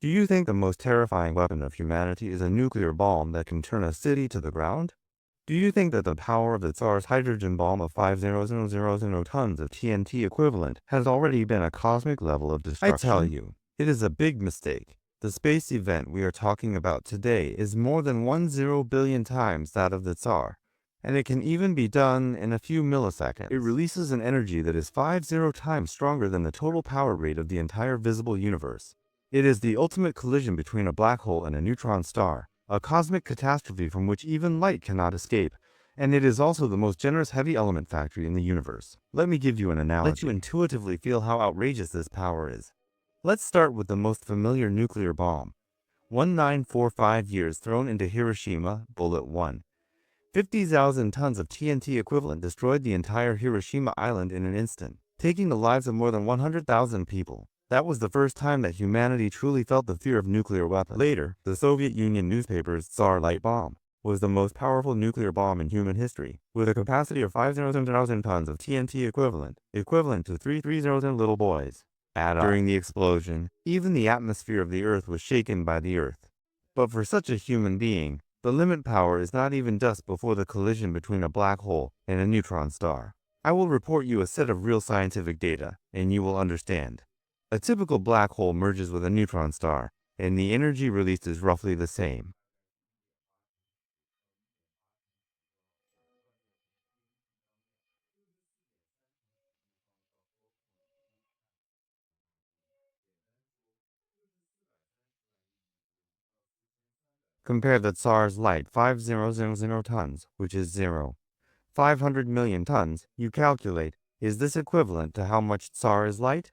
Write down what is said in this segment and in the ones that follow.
Do you think the most terrifying weapon of humanity is a nuclear bomb that can turn a city to the ground? Do you think that the power of the Tsar's hydrogen bomb of 5,000 tons of TNT equivalent has already been a cosmic level of destruction? I tell you, it is a big mistake. The space event we are talking about today is more than 10 billion times that of the Tsar, and it can even be done in a few milliseconds. It releases an energy that is 50 times stronger than the total power rate of the entire visible universe. It is the ultimate collision between a black hole and a neutron star, a cosmic catastrophe from which even light cannot escape, and it is also the most generous heavy element factory in the universe. Let me give you an analogy. Let you intuitively feel how outrageous this power is. Let's start with the most familiar nuclear bomb. 1945 years thrown into Hiroshima, Bullet 1. 50,000 tons of TNT equivalent destroyed the entire Hiroshima island in an instant, taking the lives of more than 100,000 people. That was the first time that humanity truly felt the fear of nuclear weapons. Later, the Soviet Union newspaper's Tsar Light Bomb was the most powerful nuclear bomb in human history, with a capacity of 5,000 tons of TNT equivalent to 3,000 little boys. During the explosion, even the atmosphere of the Earth was shaken by the Earth. But for such a human being, the limit power is not even dust before the collision between a black hole and a neutron star. I will report you a set of real scientific data, and you will understand. A typical black hole merges with a neutron star, and the energy released is roughly the same. Compare the Tsar's light 5000 tons, which is 500 million tons, you calculate. Is this equivalent to how much Tsar is light?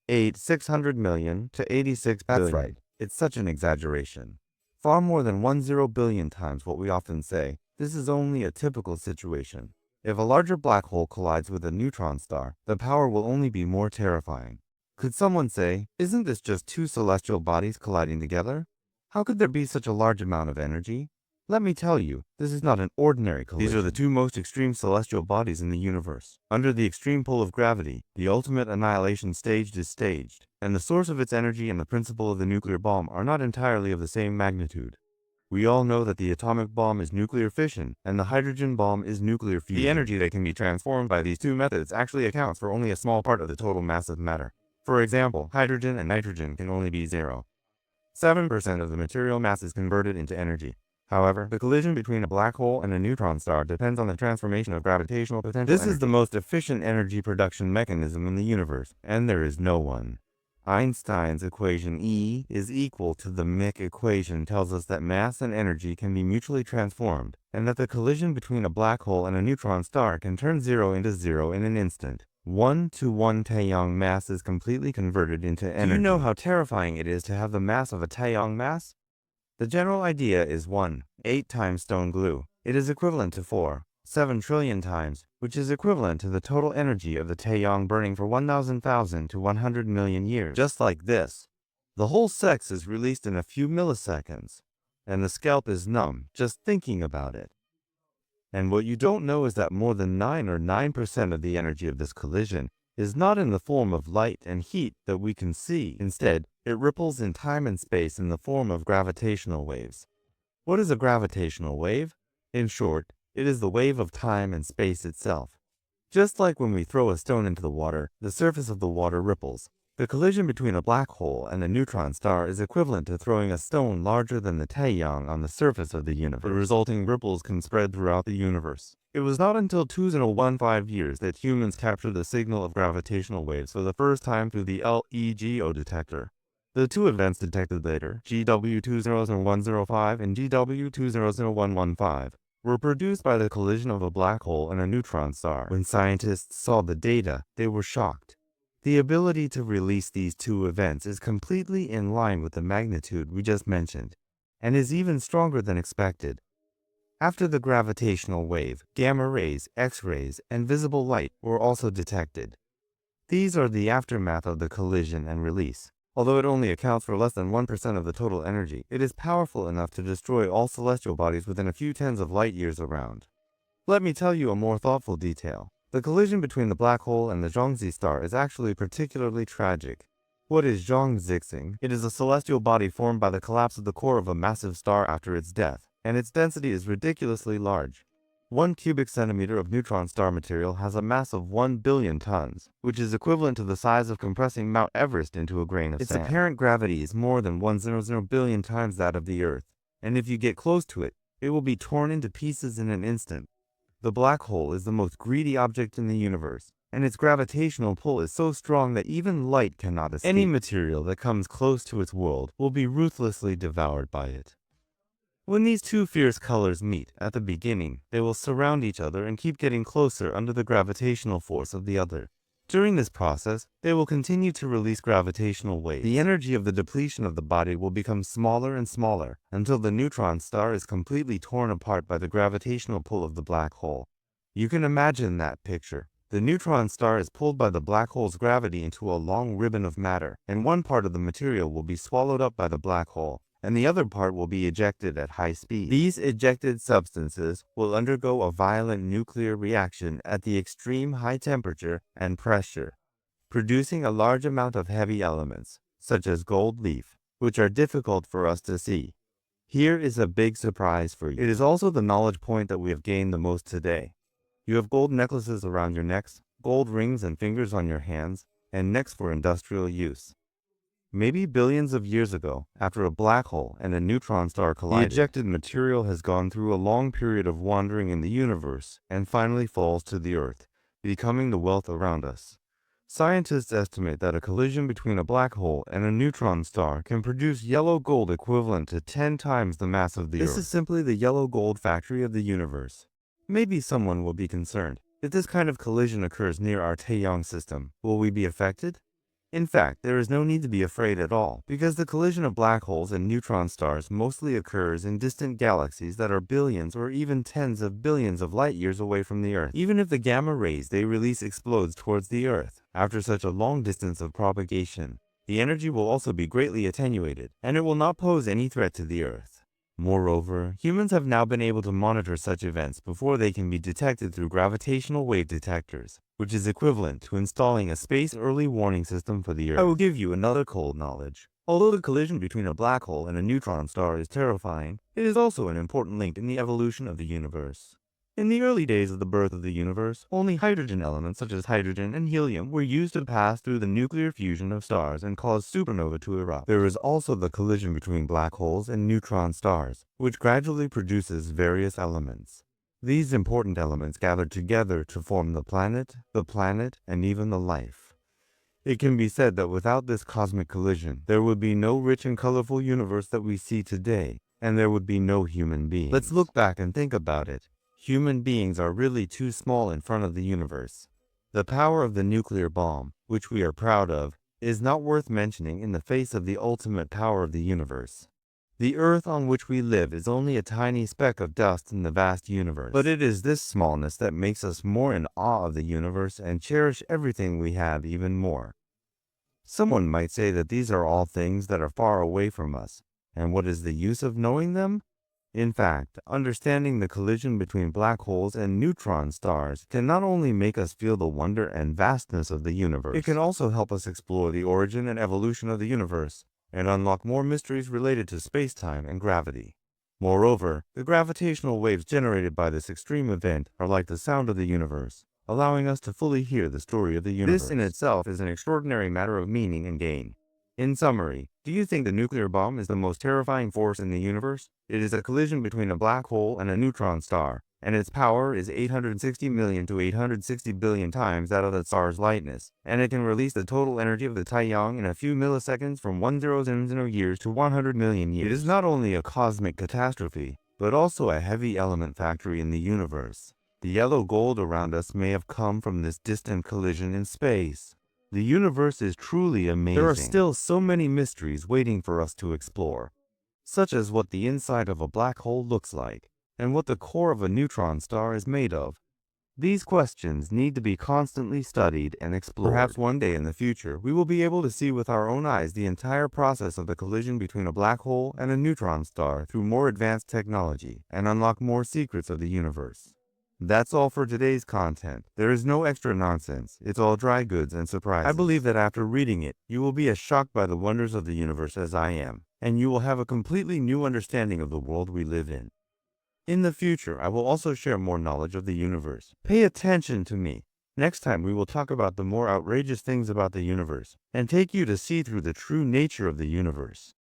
600 million to 86 billion. That's right. It's such an exaggeration. Far more than 10 billion times what we often say. This is only a typical situation. If a larger black hole collides with a neutron star, the power will only be more terrifying. Could someone say, isn't this just two celestial bodies colliding together? How could there be such a large amount of energy? Let me tell you, this is not an ordinary collision. These are the two most extreme celestial bodies in the universe. Under the extreme pull of gravity, the ultimate annihilation stage is staged, and the source of its energy and the principle of the nuclear bomb are not entirely of the same magnitude. We all know that the atomic bomb is nuclear fission, and the hydrogen bomb is nuclear fusion. The energy that can be transformed by these two methods actually accounts for only a small part of the total mass of matter. For example, hydrogen and nitrogen can only be 0.7% of the material mass is converted into energy. However, the collision between a black hole and a neutron star depends on the transformation of gravitational potential energy. This is the most efficient energy production mechanism in the universe, and there is no one. Einstein's equation E is equal to the Mach equation tells us that mass and energy can be mutually transformed, and that the collision between a black hole and a neutron star can turn 0 into 0 in an instant. 1-to-1 Taeyong mass is completely converted into energy. Do you know how terrifying it is to have the mass of a Taeyong mass? The general idea is 1.8 times stone glue. It is equivalent to 4.7 trillion times, which is equivalent to the total energy of the Taeyong burning for 1,000 to 100 million years. Just like this. The whole sex is released in a few milliseconds, and the scalp is numb just thinking about it. And what you don't know is that more than 9% of the energy of this collision is not in the form of light and heat that we can see. Instead, it ripples in time and space in the form of gravitational waves. What is a gravitational wave? In short, it is the wave of time and space itself. Just like when we throw a stone into the water, the surface of the water ripples. The collision between a black hole and a neutron star is equivalent to throwing a stone larger than the Taeyong on the surface of the universe. The resulting ripples can spread throughout the universe. It was not until 2015 years that humans captured the signal of gravitational waves for the first time through the LEGO detector. The two events detected later, GW200105 and GW200115, were produced by the collision of a black hole and a neutron star. When scientists saw the data, they were shocked. The ability to release these two events is completely in line with the magnitude we just mentioned, and is even stronger than expected. After the gravitational wave, gamma rays, X-rays, and visible light were also detected. These are the aftermath of the collision and release. Although it only accounts for less than 1% of the total energy, it is powerful enough to destroy all celestial bodies within a few tens of light years around. Let me tell you a more thoughtful detail. The collision between the black hole and the Zhongzi star is actually particularly tragic. What is Zhongzixing? It is a celestial body formed by the collapse of the core of a massive star after its death, and its density is ridiculously large. 1 cubic centimeter of neutron star material has a mass of 1 billion tons, which is equivalent to the size of compressing Mount Everest into a grain of sand. Its apparent gravity is more than 100 billion times that of the Earth, and if you get close to it, it will be torn into pieces in an instant. The black hole is the most greedy object in the universe, and its gravitational pull is so strong that even light cannot escape. Any material that comes close to its world will be ruthlessly devoured by it. When these two fierce colors meet, at the beginning, they will surround each other and keep getting closer under the gravitational force of the other. During this process, they will continue to release gravitational waves. The energy of the depletion of the body will become smaller and smaller, until the neutron star is completely torn apart by the gravitational pull of the black hole. You can imagine that picture. The neutron star is pulled by the black hole's gravity into a long ribbon of matter, and one part of the material will be swallowed up by the black hole, and the other part will be ejected at high speed. These ejected substances will undergo a violent nuclear reaction at the extreme high temperature and pressure, producing a large amount of heavy elements, such as gold leaf, which are difficult for us to see. Here is a big surprise for you. It is also the knowledge point that we have gained the most today. You have gold necklaces around your necks, gold rings and fingers on your hands, and necks for industrial use. Maybe billions of years ago, after a black hole and a neutron star collided, the ejected material has gone through a long period of wandering in the universe and finally falls to the Earth, becoming the wealth around us. Scientists estimate that a collision between a black hole and a neutron star can produce yellow gold equivalent to 10 times the mass of the Earth. This is simply the yellow gold factory of the universe. Maybe someone will be concerned. If this kind of collision occurs near our Taeyang system, will we be affected? In fact, there is no need to be afraid at all, because the collision of black holes and neutron stars mostly occurs in distant galaxies that are billions or even tens of billions of light years away from the Earth. Even if the gamma rays they release explodes towards the Earth, after such a long distance of propagation, the energy will also be greatly attenuated, and it will not pose any threat to the Earth. Moreover, humans have now been able to monitor such events before they can be detected through gravitational wave detectors, which is equivalent to installing a space early warning system for the Earth. I will give you another cold knowledge. Although the collision between a black hole and a neutron star is terrifying, it is also an important link in the evolution of the universe. In the early days of the birth of the universe, only hydrogen elements such as hydrogen and helium were used to pass through the nuclear fusion of stars and cause supernova to erupt. There is also the collision between black holes and neutron stars, which gradually produces various elements. These important elements gather together to form the planet, and even the life. It can be said that without this cosmic collision, there would be no rich and colorful universe that we see today, and there would be no human beings. Let's look back and think about it. Human beings are really too small in front of the universe. The power of the nuclear bomb, which we are proud of, is not worth mentioning in the face of the ultimate power of the universe. The Earth on which we live is only a tiny speck of dust in the vast universe. But it is this smallness that makes us more in awe of the universe and cherish everything we have even more. Someone might say that these are all things that are far away from us, and what is the use of knowing them? In fact, understanding the collision between black holes and neutron stars can not only make us feel the wonder and vastness of the universe, it can also help us explore the origin and evolution of the universe and unlock more mysteries related to space-time and gravity. Moreover, the gravitational waves generated by this extreme event are like the sound of the universe, allowing us to fully hear the story of the universe. This in itself is an extraordinary matter of meaning and gain. In summary, do you think the nuclear bomb is the most terrifying force in the universe? It is a collision between a black hole and a neutron star, and its power is 860 million to 860 billion times that of the star's lightness, and it can release the total energy of the Taeyang in a few milliseconds from 1000 years to 100 million years. It is not only a cosmic catastrophe, but also a heavy element factory in the universe. The yellow gold around us may have come from this distant collision in space. The universe is truly amazing. There are still so many mysteries waiting for us to explore, such as what the inside of a black hole looks like, and what the core of a neutron star is made of. These questions need to be constantly studied and explored. Perhaps one day in the future, we will be able to see with our own eyes the entire process of the collision between a black hole and a neutron star through more advanced technology and unlock more secrets of the universe. That's all for today's content. There is no extra nonsense. It's all dry goods and surprises. I believe that after reading it, you will be as shocked by the wonders of the universe as I am, and you will have a completely new understanding of the world we live in. In the future, I will also share more knowledge of the universe. Pay attention to me. Next time, we will talk about the more outrageous things about the universe, and take you to see through the true nature of the universe.